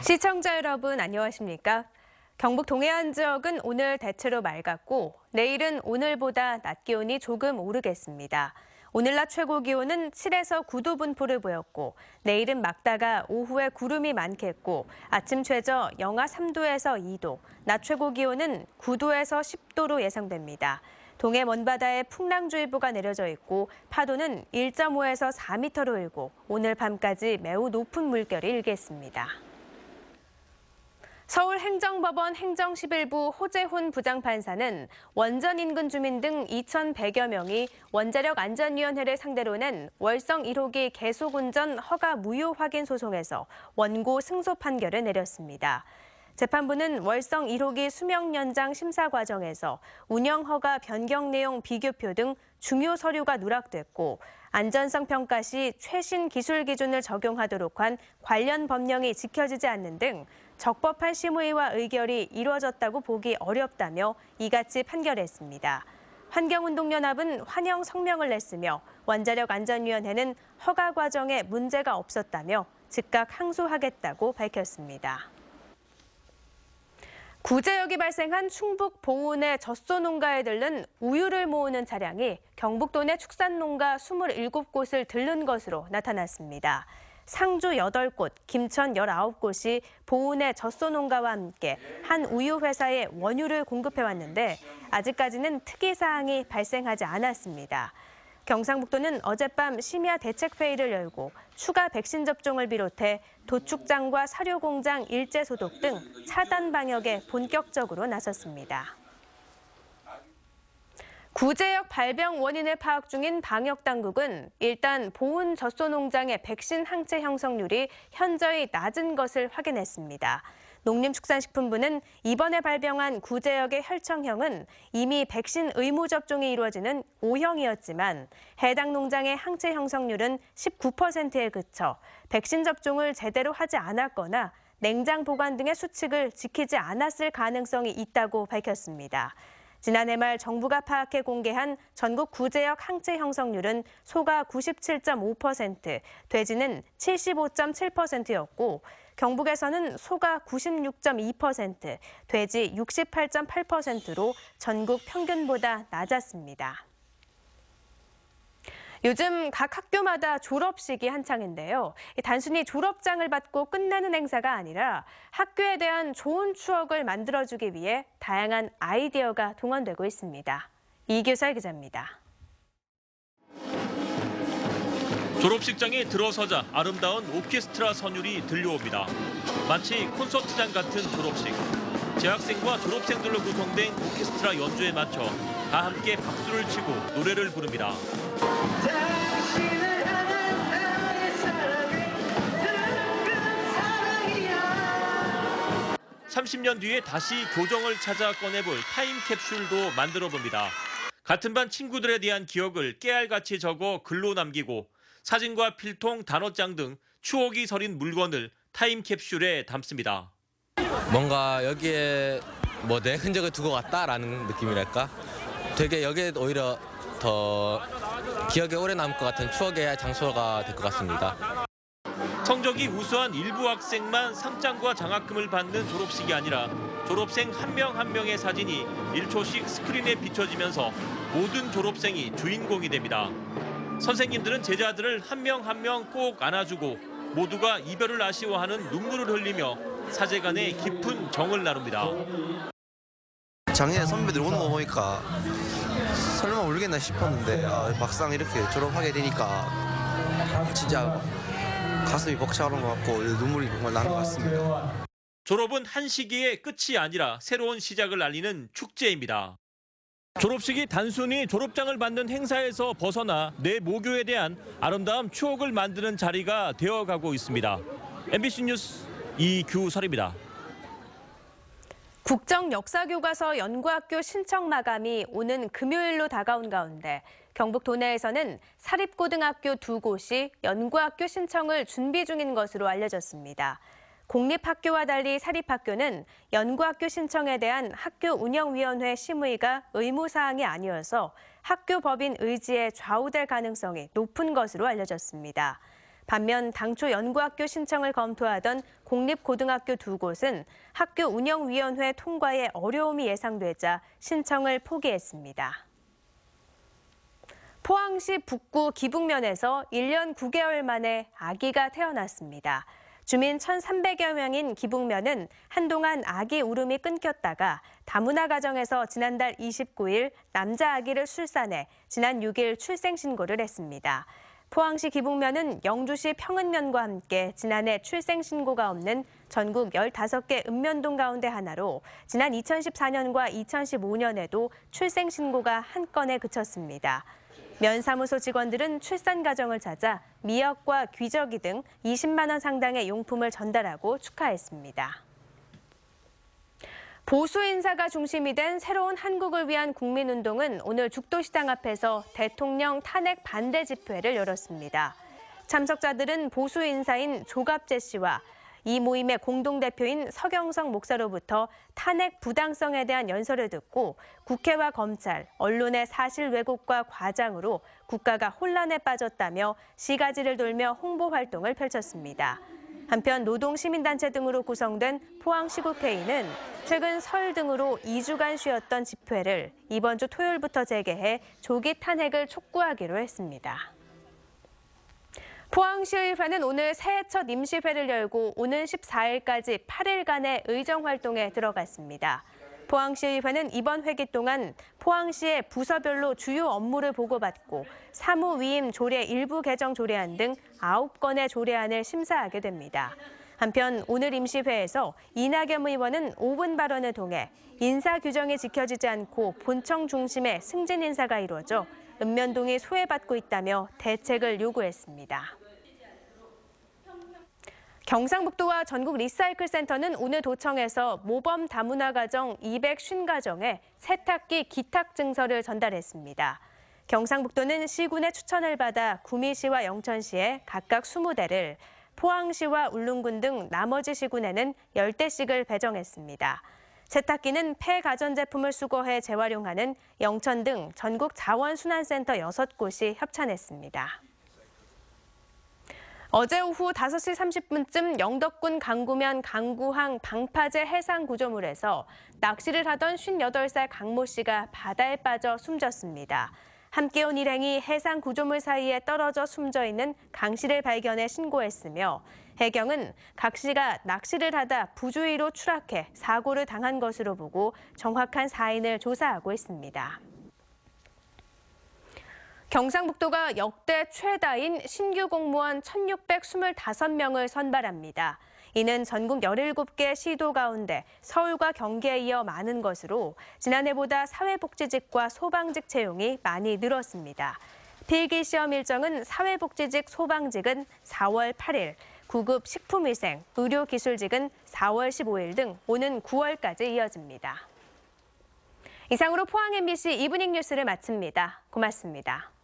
시청자 여러분 안녕하십니까? 경북 동해안 지역은 오늘 대체로 맑았고 내일은 오늘보다 낮 기온이 조금 오르겠습니다. 오늘 낮 최고 기온은 7에서 9도 분포를 보였고 내일은 맑다가 오후에 구름이 많겠고 아침 최저 영하 3도에서 2도, 낮 최고 기온은 9도에서 10도로 예상됩니다. 동해 먼바다에 풍랑주의보가 내려져 있고 파도는 1.5에서 4m로 일고 오늘 밤까지 매우 높은 물결이 일겠습니다. 서울행정법원 행정11부 호재훈 부장판사는 원전 인근 주민 등 2,100여 명이 원자력안전위원회를 상대로 낸 월성 1호기 계속운전 허가 무효 확인 소송에서 원고 승소 판결을 내렸습니다. 재판부는 월성 1호기 수명 연장 심사 과정에서 운영 허가 변경 내용 비교표 등 중요 서류가 누락됐고 안전성 평가 시 최신 기술 기준을 적용하도록 한 관련 법령이 지켜지지 않는 등 적법한 심의와 의결이 이루어졌다고 보기 어렵다며 이같이 판결했습니다. 환경운동연합은 환영 성명을 냈으며 원자력안전위원회는 허가 과정에 문제가 없었다며 즉각 항소하겠다고 밝혔습니다. 구제역이 발생한 충북 보은의 젖소 농가에 들른 우유를 모으는 차량이 경북도 내 축산농가 27곳을 들른 것으로 나타났습니다. 상주 8곳, 김천 19곳이 보은의 젖소 농가와 함께 한 우유 회사에 원유를 공급해왔는데 아직까지는 특이사항이 발생하지 않았습니다. 경상북도는 어젯밤 심야 대책회의를 열고 추가 백신 접종을 비롯해 도축장과 사료공장 일제 소독 등 차단 방역에 본격적으로 나섰습니다. 구제역 발병 원인을 파악 중인 방역당국은 일단 보은 젖소 농장의 백신 항체 형성률이 현저히 낮은 것을 확인했습니다. 농림축산식품부는 이번에 발병한 구제역의 혈청형은 이미 백신 의무 접종이 이루어지는 O형이었지만 해당 농장의 항체 형성률은 19%에 그쳐 백신 접종을 제대로 하지 않았거나 냉장 보관 등의 수칙을 지키지 않았을 가능성이 있다고 밝혔습니다. 지난해 말 정부가 파악해 공개한 전국 구제역 항체 형성률은 소가 97.5%, 돼지는 75.7%였고 경북에서는 소가 96.2%, 돼지 68.8%로 전국 평균보다 낮았습니다. 요즘 각 학교마다 졸업식이 한창인데요. 단순히 졸업장을 받고 끝내는 행사가 아니라 학교에 대한 좋은 추억을 만들어주기 위해 다양한 아이디어가 동원되고 있습니다. 이규설 기자입니다. 졸업식장에 들어서자 아름다운 오케스트라 선율이 들려옵니다. 마치 콘서트장 같은 졸업식. 재학생과 졸업생들로 구성된 오케스트라 연주에 맞춰 다 함께 박수를 치고 노래를 부릅니다. 30년 뒤에 다시 교정을 찾아 꺼내볼 타임캡슐도 만들어봅니다. 같은 반 친구들에 대한 기억을 깨알같이 적어 글로 남기고 사진과 필통, 단어장 등 추억이 서린 물건을 타임캡슐에 담습니다. 뭔가 여기에 내 흔적을 두고 갔다라는 느낌이랄까? 되게 여기에 오히려 더 기억에 오래 남을 것 같은 추억의 장소가 될 것 같습니다. 성적이 우수한 일부 학생만 상장과 장학금을 받는 졸업식이 아니라 졸업생 한 명 한 명의 사진이 1초씩 스크린에 비춰지면서 모든 졸업생이 주인공이 됩니다. 선생님들은 제자들을 한 명 한 명 꼭 안아주고 모두가 이별을 아쉬워하는 눈물을 흘리며 사제간의 깊은 정을 나눕니다. 작년에 선배들 오는 거 보니까 설마 울겠나 싶었는데 막상 이렇게 졸업하게 되니까 진짜 가슴이 벅차오른 것 같고 눈물이 정말 나는 것 같습니다. 졸업은 한 시기의 끝이 아니라 새로운 시작을 알리는 축제입니다. 졸업식이 단순히 졸업장을 받는 행사에서 벗어나 내 모교에 대한 아름다운 추억을 만드는 자리가 되어가고 있습니다. MBC 뉴스 이규설입니다. 국정역사교과서 연구학교 신청 마감이 오는 금요일로 다가온 가운데 경북 도내에서는 사립고등학교 2곳이 연구학교 신청을 준비 중인 것으로 알려졌습니다. 공립학교와 달리 사립학교는 연구학교 신청에 대한 학교운영위원회 심의가 의무사항이 아니어서 학교 법인 의지에 좌우될 가능성이 높은 것으로 알려졌습니다. 반면 당초 연구학교 신청을 검토하던 공립고등학교 2곳은 학교 운영위원회 통과에 어려움이 예상되자 신청을 포기했습니다. 포항시 북구 기북면에서 1년 9개월 만에 아기가 태어났습니다. 주민 1,300여 명인 기북면은 한동안 아기 울음이 끊겼다가 다문화 가정에서 지난달 29일 남자 아기를 출산해 지난 6일 출생신고를 했습니다. 포항시 기북면은 영주시 평은면과 함께 지난해 출생신고가 없는 전국 15개 읍면동 가운데 하나로 지난 2014년과 2015년에도 출생신고가 한 건에 그쳤습니다. 면사무소 직원들은 출산 가정을 찾아 미역과 귀저귀 등 20만 원 상당의 용품을 전달하고 축하했습니다. 보수 인사가 중심이 된 새로운 한국을 위한 국민운동은 오늘 죽도시당 앞에서 대통령 탄핵 반대 집회를 열었습니다. 참석자들은 보수 인사인 조갑재 씨와 이 모임의 공동대표인 서경석 목사로부터 탄핵 부당성에 대한 연설을 듣고 국회와 검찰, 언론의 사실 왜곡과 과장으로 국가가 혼란에 빠졌다며 시가지를 돌며 홍보 활동을 펼쳤습니다. 한편 노동시민단체 등으로 구성된 포항시국회의는 최근 설 등으로 2주간 쉬었던 집회를 이번 주 토요일부터 재개해 조기 탄핵을 촉구하기로 했습니다. 포항시의회는 오늘 새해 첫 임시회를 열고 오는 14일까지 8일간의 의정활동에 들어갔습니다. 포항시의회는 이번 회기 동안 포항시의 부서별로 주요 업무를 보고받고 사무위임 조례 일부 개정 조례안 등 9건의 조례안을 심사하게 됩니다. 한편 오늘 임시회에서 이낙연 의원은 5분 발언을 통해 인사 규정이 지켜지지 않고 본청 중심의 승진 인사가 이루어져 읍면동이 소외받고 있다며 대책을 요구했습니다. 경상북도와 전국 리사이클 센터는 오늘 도청에서 모범 다문화 가정 250가정에 세탁기 기탁 증서를 전달했습니다. 경상북도는 시군의 추천을 받아 구미시와 영천시에 각각 20대를, 포항시와 울릉군 등 나머지 시군에는 10대씩을 배정했습니다. 세탁기는 폐가전제품을 수거해 재활용하는 영천 등 전국 자원순환센터 6곳이 협찬했습니다. 어제 오후 5시 30분쯤 영덕군 강구면 강구항 방파제 해상구조물에서 낚시를 하던 58살 강모 씨가 바다에 빠져 숨졌습니다. 함께 온 일행이 해상구조물 사이에 떨어져 숨져 있는 강 씨를 발견해 신고했으며 해경은 각 씨가 낚시를 하다 부주의로 추락해 사고를 당한 것으로 보고 정확한 사인을 조사하고 있습니다. 경상북도가 역대 최다인 신규 공무원 1,625명을 선발합니다. 이는 전국 17개 시도 가운데 서울과 경기에 이어 많은 것으로 지난해보다 사회복지직과 소방직 채용이 많이 늘었습니다. 필기시험 일정은 사회복지직, 소방직은 4월 8일, 9급 식품위생, 의료기술직은 4월 15일 등 오는 9월까지 이어집니다. 이상으로 포항 MBC 이브닝 뉴스를 마칩니다. 고맙습니다.